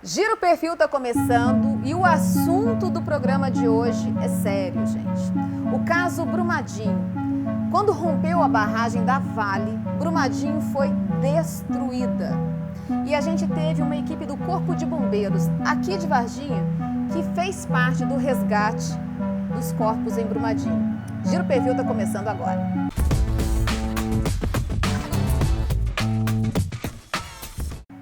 Giro Perfil está começando e o assunto do programa de hoje é sério, gente. O caso Brumadinho. Quando rompeu a barragem da Vale, Brumadinho foi destruída. E a gente teve uma equipe do Corpo de Bombeiros aqui de Varginha que fez parte do resgate dos corpos em Brumadinho. Giro Perfil está começando agora.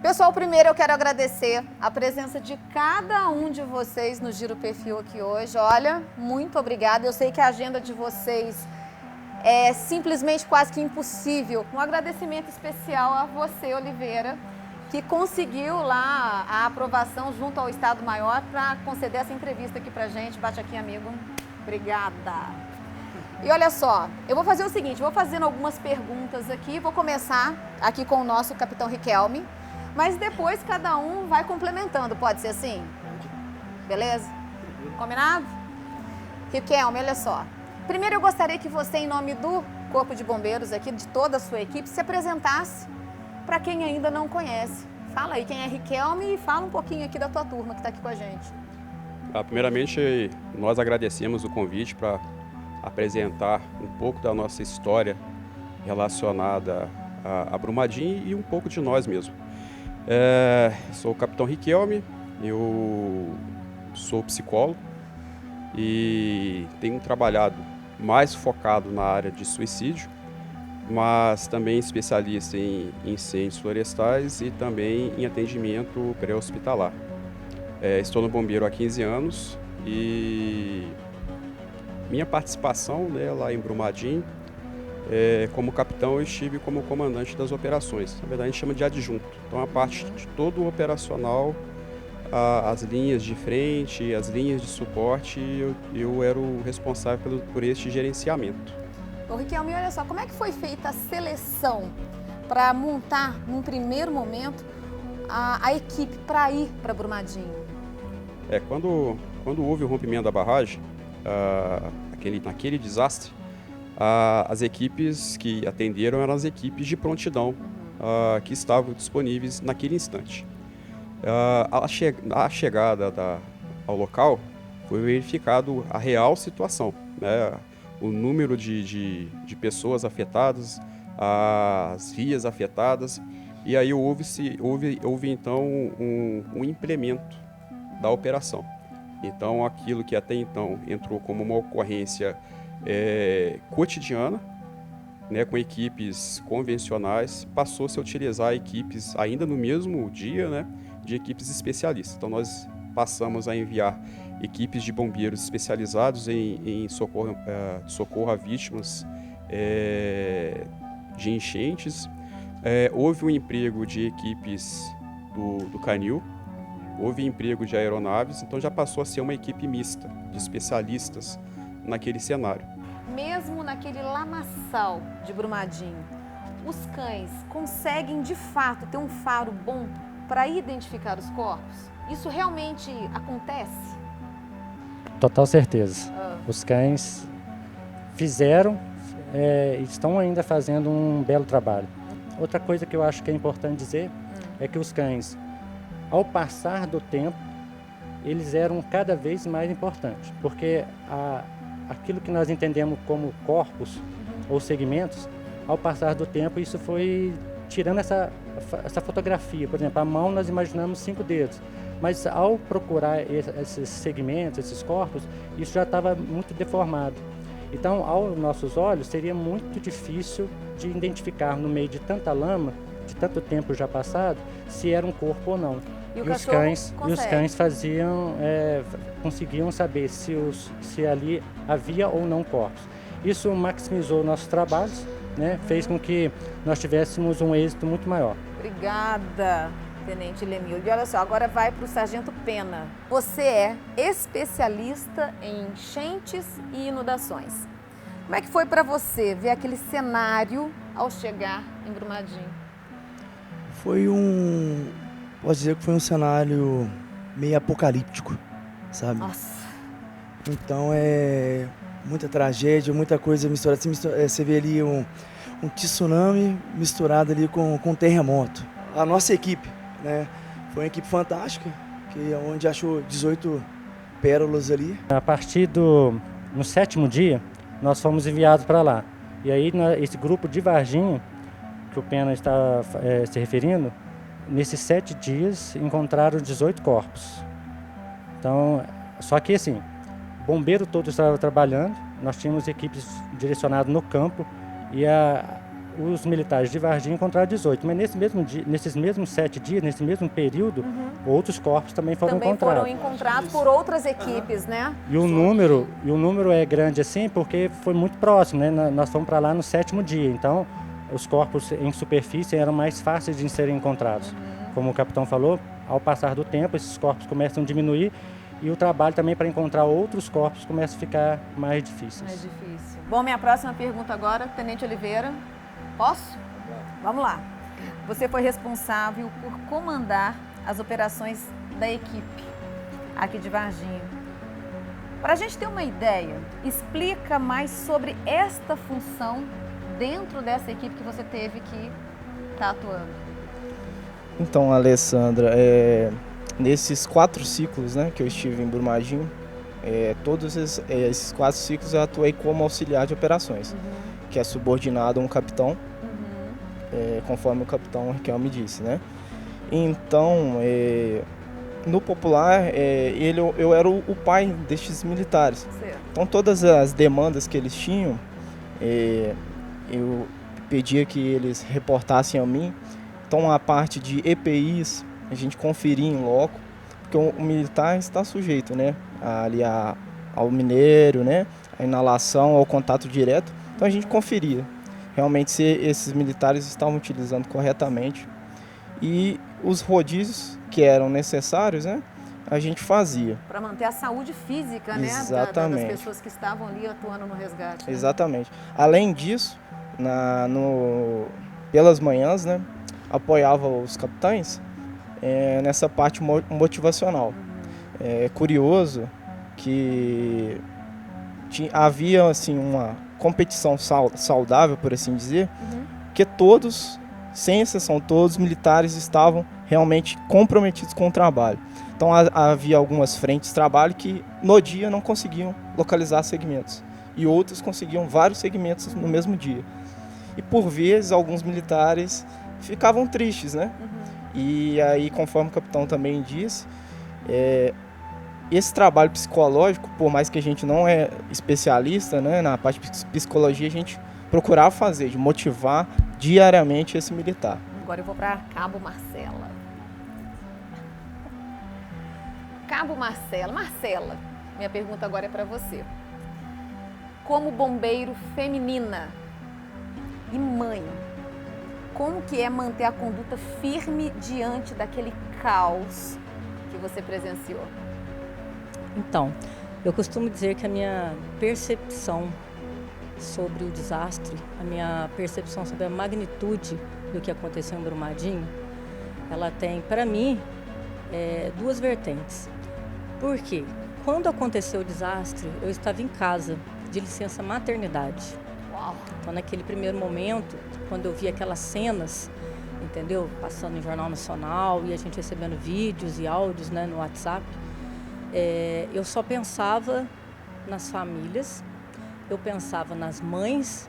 Pessoal, primeiro eu quero agradecer a presença de cada um de vocês no Giro Perfil aqui hoje. Olha, muito obrigada. Eu sei que a agenda de vocês é simplesmente quase que impossível. Um agradecimento especial a você, Oliveira, que conseguiu lá a aprovação junto ao Estado Maior para conceder essa entrevista aqui pra gente. Bate aqui, amigo. Obrigada. E olha só, eu vou fazer o seguinte, vou fazendo algumas perguntas aqui. Vou começar aqui com o nosso capitão Riquelme. Mas depois cada um vai complementando, pode ser assim? Beleza? Combinado? Riquelme, olha só. Primeiro eu gostaria que você, em nome do Corpo de Bombeiros aqui, de toda a sua equipe, se apresentasse para quem ainda não conhece. Fala aí quem é Riquelme e fala um pouquinho aqui da tua turma que está aqui com a gente. Primeiramente, nós agradecemos o convite para apresentar um pouco da nossa história relacionada a Brumadinho e um pouco de nós mesmos. Sou o capitão Riquelme, eu sou psicólogo e tenho trabalhado mais focado na área de suicídio, mas também especialista em incêndios florestais e também em atendimento pré-hospitalar. Estou no Bombeiro há 15 anos e minha participação, né, lá em Brumadinho, como capitão eu estive como comandante das operações. Na verdade a gente chama de adjunto. Então a parte de todo o operacional, as linhas de frente, as linhas de suporte, eu era o responsável por este gerenciamento. Ô Riquelme, olha só, como é que foi feita a seleção para montar, num primeiro momento, a equipe para ir para Brumadinho? Quando houve o rompimento da barragem, naquele desastre, as equipes que atenderam eram as equipes de prontidão que estavam disponíveis naquele instante. A chegada ao local foi verificado a real situação, né? O número de pessoas afetadas, as vias afetadas, e aí houve então um implemento da operação. Então aquilo que até então entrou como uma ocorrência cotidiana, né, com equipes convencionais, passou-se a utilizar equipes ainda no mesmo dia, né, de equipes especialistas. Então nós passamos a enviar equipes de bombeiros especializados em socorro a vítimas de enchentes. Houve um emprego de equipes do Canil, houve emprego de aeronaves, então já passou a ser uma equipe mista de especialistas naquele cenário. Mesmo naquele lamaçal de Brumadinho, os cães conseguem de fato ter um faro bom para identificar os corpos? Isso realmente acontece? Total certeza. Os cães fizeram e estão ainda fazendo um belo trabalho. Outra coisa que eu acho que é importante dizer é que os cães, ao passar do tempo, eles eram cada vez mais importantes, porque aquilo que nós entendemos como corpos ou segmentos, ao passar do tempo, isso foi tirando essa fotografia. Por exemplo, a mão nós imaginamos 5 dedos, mas ao procurar esses segmentos, esses corpos, isso já estava muito deformado. Então, aos nossos olhos, seria muito difícil de identificar no meio de tanta lama, de tanto tempo já passado, se era um corpo ou não. E os cães conseguiam saber se ali havia ou não corpos. Isso maximizou nossos trabalhos, né? Fez com que nós tivéssemos um êxito muito maior. Obrigada, Tenente Lemildo. E olha só, agora vai para o Sargento Pena. Você é especialista em enchentes e inundações. Como é que foi para você ver aquele cenário ao chegar em Brumadinho? Posso dizer que foi um cenário meio apocalíptico, sabe? Nossa. Então muita tragédia, muita coisa misturada. Você vê ali um tsunami misturado ali com um terremoto. A nossa equipe, né, Foi uma equipe fantástica, que é onde achou 18 pérolas ali. A partir no 7º dia, nós fomos enviados para lá. E aí, esse grupo de Varginha, que o Pena está se referindo, nesses 7 dias encontraram 18 corpos. Então, só que assim, o bombeiro todo estava trabalhando, nós tínhamos equipes direcionadas no campo e os militares de Varginha encontraram 18. Mas nesses mesmos 7 dias, nesse mesmo período, outros corpos também foram encontrados. Também foram encontrados por outras equipes, né? E o número é grande assim porque foi muito próximo, né? Nós fomos para lá no 7º dia, então os corpos em superfície eram mais fáceis de serem encontrados. Como o capitão falou, ao passar do tempo, esses corpos começam a diminuir e o trabalho também para encontrar outros corpos começa a ficar mais difícil. Mais difícil. Bom, minha próxima pergunta agora, Tenente Oliveira. Posso? Vamos lá. Você foi responsável por comandar as operações da equipe aqui de Varginha. Para a gente ter uma ideia, explica mais sobre esta função dentro dessa equipe que você teve que estar atuando. Então, Alessandra, nesses 4 ciclos, né, que eu estive em Brumadinho, todos esses 4 ciclos eu atuei como auxiliar de operações, que é subordinado a um capitão, conforme o capitão Riquelme disse, né? Então, no popular, eu era o pai destes militares. Certo. Então, todas as demandas que eles tinham, eu pedia que eles reportassem a mim. Então, a parte de EPIs, a gente conferia em loco, porque o militar está sujeito, né, ali ao minério, né, a inalação, ao contato direto. Então, a gente conferia realmente se esses militares estavam utilizando corretamente. E os rodízios que eram necessários, né, a gente fazia. Para manter a saúde física, né, Exatamente. das pessoas que estavam ali atuando no resgate. Né? Exatamente. Além disso, pelas manhãs, né, apoiava os capitães nessa parte motivacional. É curioso que havia assim uma competição saudável, por assim dizer, que todos, sem exceção, todos os militares estavam realmente comprometidos com o trabalho. Então havia algumas frentes de trabalho que no dia não conseguiam localizar segmentos e outros conseguiam vários segmentos no mesmo dia. E por vezes alguns militares ficavam tristes, né? E aí, conforme o capitão também disse, esse trabalho psicológico, por mais que a gente não é especialista, né, na parte de psicologia, a gente procurava fazer, de motivar diariamente esse militar. Agora eu vou para Cabo Marcela. Cabo Marcela. Marcela, minha pergunta agora é para você. Como bombeiro feminina e mãe, como que é manter a conduta firme diante daquele caos que você presenciou? Então, eu costumo dizer que a minha percepção sobre o desastre, a minha percepção sobre a magnitude do que aconteceu em Brumadinho, ela tem, para mim, 2 vertentes. Por quê? Quando aconteceu o desastre, eu estava em casa, de licença maternidade. Uau. Então, naquele primeiro momento, quando eu vi aquelas cenas, entendeu? Passando em Jornal Nacional e a gente recebendo vídeos e áudios, né, no WhatsApp, eu só pensava nas famílias, eu pensava nas mães,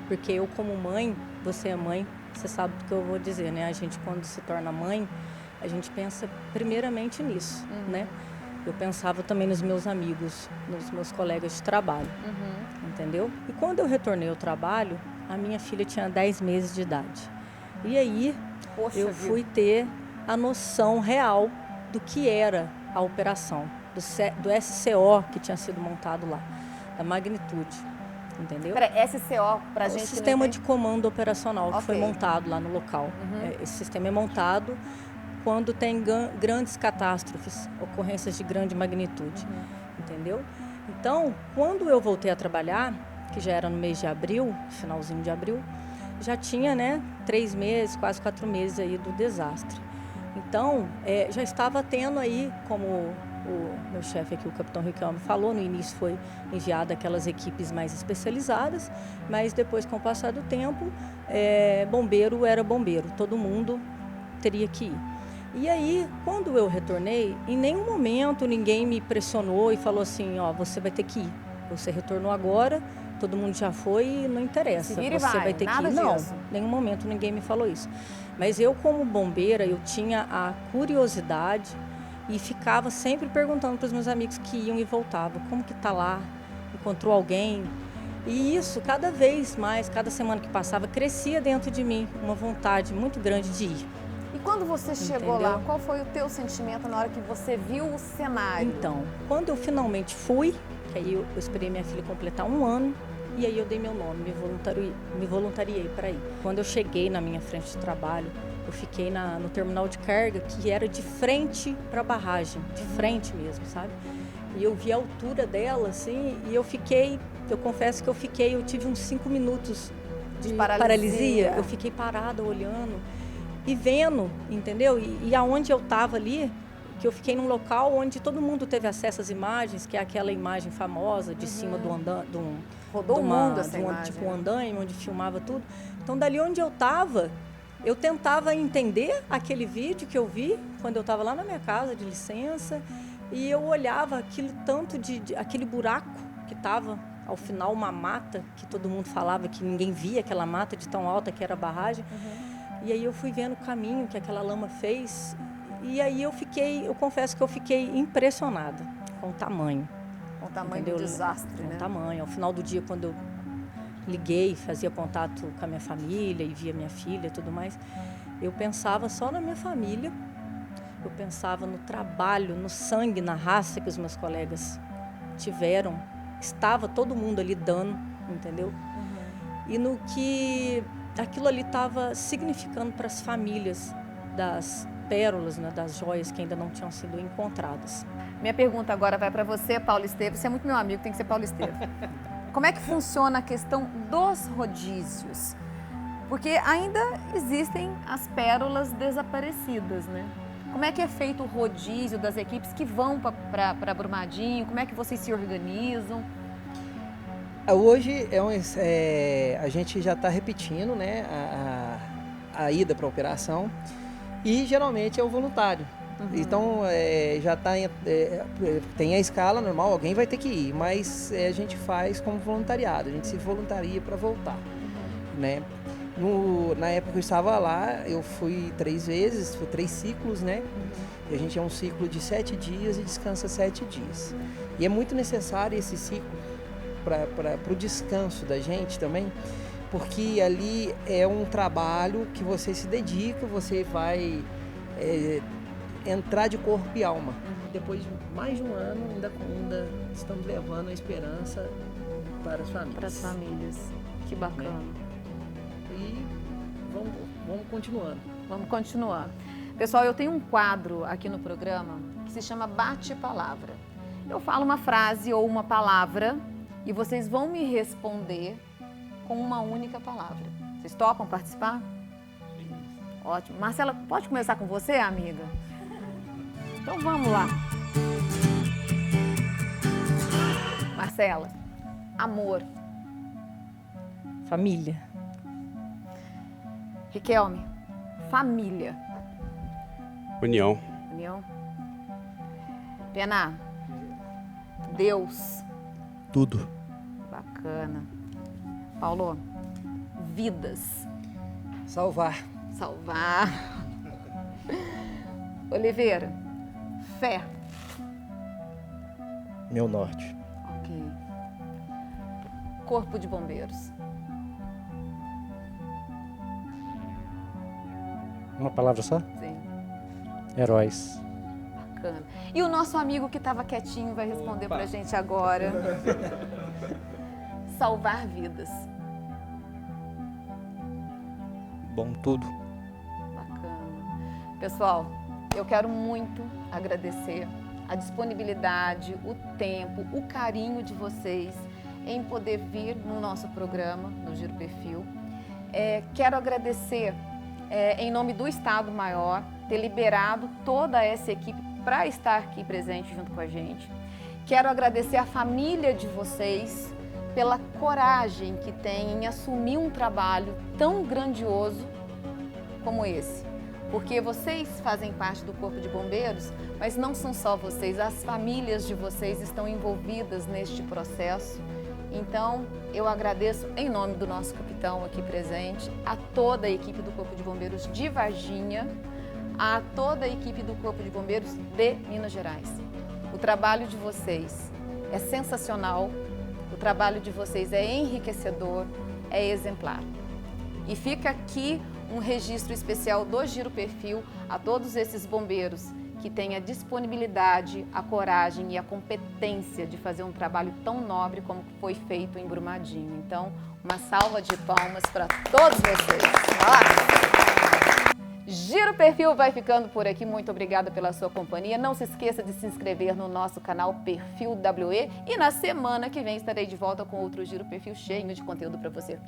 porque eu como mãe, você é mãe, você sabe do que eu vou dizer, né? A gente quando se torna mãe, a gente pensa primeiramente nisso, né? Eu pensava também nos meus amigos, nos meus colegas de trabalho, entendeu? E quando eu retornei ao trabalho, a minha filha tinha 10 meses de idade. E aí eu fui ter a noção real do que era a operação, do SCO que tinha sido montado lá, da magnitude, entendeu? Peraí, SCO pra gente... O sistema de comando operacional que foi Ok. montado lá no local. Esse sistema é montado quando tem grandes catástrofes, ocorrências de grande magnitude, entendeu? Então, quando eu voltei a trabalhar, que já era no mês de abril, finalzinho de abril, já tinha, né, 3 meses, quase 4 meses aí do desastre. Então, já estava tendo aí, como o meu chefe aqui, o capitão Riquelme, falou, no início foi enviado aquelas equipes mais especializadas, mas depois, com o passar do tempo, bombeiro era bombeiro, todo mundo teria que ir. E aí, quando eu retornei, em nenhum momento ninguém me pressionou e falou assim, ó, você vai ter que ir. Você retornou agora, todo mundo já foi e não interessa. Se vira e Você vai ter que nada ir. Não, disso. em nenhum momento ninguém me falou isso. Mas eu, como bombeira, eu tinha a curiosidade e ficava sempre perguntando para os meus amigos que iam e voltavam, como que tá lá? Encontrou alguém? E isso, cada vez mais, cada semana que passava, crescia dentro de mim uma vontade muito grande de ir. E quando você chegou Entendeu? lá, qual foi o teu sentimento na hora que você viu o cenário? Então, quando eu finalmente fui, que aí eu esperei minha filha completar 1 ano, e aí eu dei meu nome, me voluntariei para ir. Quando eu cheguei na minha frente de trabalho, eu fiquei no terminal de carga, que era de frente para a barragem, de frente mesmo, sabe? E eu vi a altura dela, assim, e eu confesso que eu tive uns 5 minutos de paralisia. Eu fiquei parada olhando e vendo, entendeu? E aonde eu estava ali, que eu fiquei num local onde todo mundo teve acesso às imagens, que é aquela imagem famosa de cima do andame, Rodou o mundo essa imagem, tipo um andaime, onde filmava tudo. Então, dali onde eu estava, eu tentava entender aquele vídeo que eu vi quando eu estava lá na minha casa de licença, e eu olhava aquilo tanto aquele buraco que estava ao final, uma mata, que todo mundo falava que ninguém via aquela mata de tão alta que era a barragem. E aí eu fui vendo o caminho que aquela lama fez, e aí eu confesso que eu fiquei impressionada com o tamanho. Com o tamanho entendeu? do desastre, Com né? o tamanho. Ao final do dia, quando eu liguei, fazia contato com a minha família e via minha filha e tudo mais, eu pensava só na minha família, eu pensava no trabalho, no sangue, na raça que os meus colegas tiveram, estava todo mundo ali dando, entendeu? E no que aquilo ali estava significando para as famílias das pérolas, né, das joias que ainda não tinham sido encontradas. Minha pergunta agora vai para você, Paulo Esteves. Você é muito meu amigo, tem que ser Paulo Esteves. Como é que funciona a questão dos rodízios? Porque ainda existem as pérolas desaparecidas, né? Como é que é feito o rodízio das equipes que vão para Brumadinho? Como é que vocês se organizam? Hoje a gente já está repetindo, né, a ida para a operação, e geralmente é o voluntário. Então já tem a escala normal, alguém vai ter que ir, mas a gente faz como voluntariado, a gente se voluntaria para voltar, né? Na época que eu estava lá, eu fui 3 vezes, foi 3 ciclos, né? E a gente é um ciclo de 7 dias e descansa 7 dias. E é muito necessário esse ciclo para o descanso da gente também, porque ali é um trabalho que você se dedica, você vai entrar de corpo e alma. Depois de mais de 1 ano, ainda estamos levando a esperança para as famílias. Para as famílias. Que bacana. E vamos continuando. Vamos continuar. Pessoal, eu tenho um quadro aqui no programa que se chama Bate-Palavra. Eu falo uma frase ou uma palavra e vocês vão me responder com uma única palavra. Vocês topam participar? Sim. Ótimo. Marcela, pode começar com você, amiga? Então vamos lá. Marcela, amor. Família. Riquelme, família. União. União. Pena, Deus. Tudo. Bacana. Paulo, vidas. Salvar. Salvar. Oliveira, fé. Meu norte. Ok. Corpo de Bombeiros. Uma palavra só? Sim, Heróis. bacana. E o nosso amigo que estava quietinho vai responder pra gente agora. Salvar vidas. Bom tudo. Bacana. Pessoal, eu quero muito agradecer a disponibilidade, o tempo, o carinho de vocês em poder vir no nosso programa, no Giro Perfil. Quero agradecer, em nome do Estado Maior, ter liberado toda essa equipe para estar aqui presente junto com a gente. Quero agradecer a família de vocês pela coragem que tem em assumir um trabalho tão grandioso como esse. porque vocês fazem parte do Corpo de Bombeiros, mas não são só vocês, as famílias de vocês estão envolvidas neste processo. Então, eu agradeço em nome do nosso capitão aqui presente, a toda a equipe do Corpo de Bombeiros de Varginha, a toda a equipe do Corpo de Bombeiros de Minas Gerais. O trabalho de vocês é sensacional, o trabalho de vocês é enriquecedor, é exemplar. E fica aqui um registro especial do Giro Perfil a todos esses bombeiros que têm a disponibilidade, a coragem e a competência de fazer um trabalho tão nobre como foi feito em Brumadinho. Então, uma salva de palmas para todos vocês. Giro Perfil vai ficando por aqui. Muito obrigada pela sua companhia. Não se esqueça de se inscrever no nosso canal Perfil WE e na semana que vem estarei de volta com outro Giro Perfil cheio de conteúdo para você.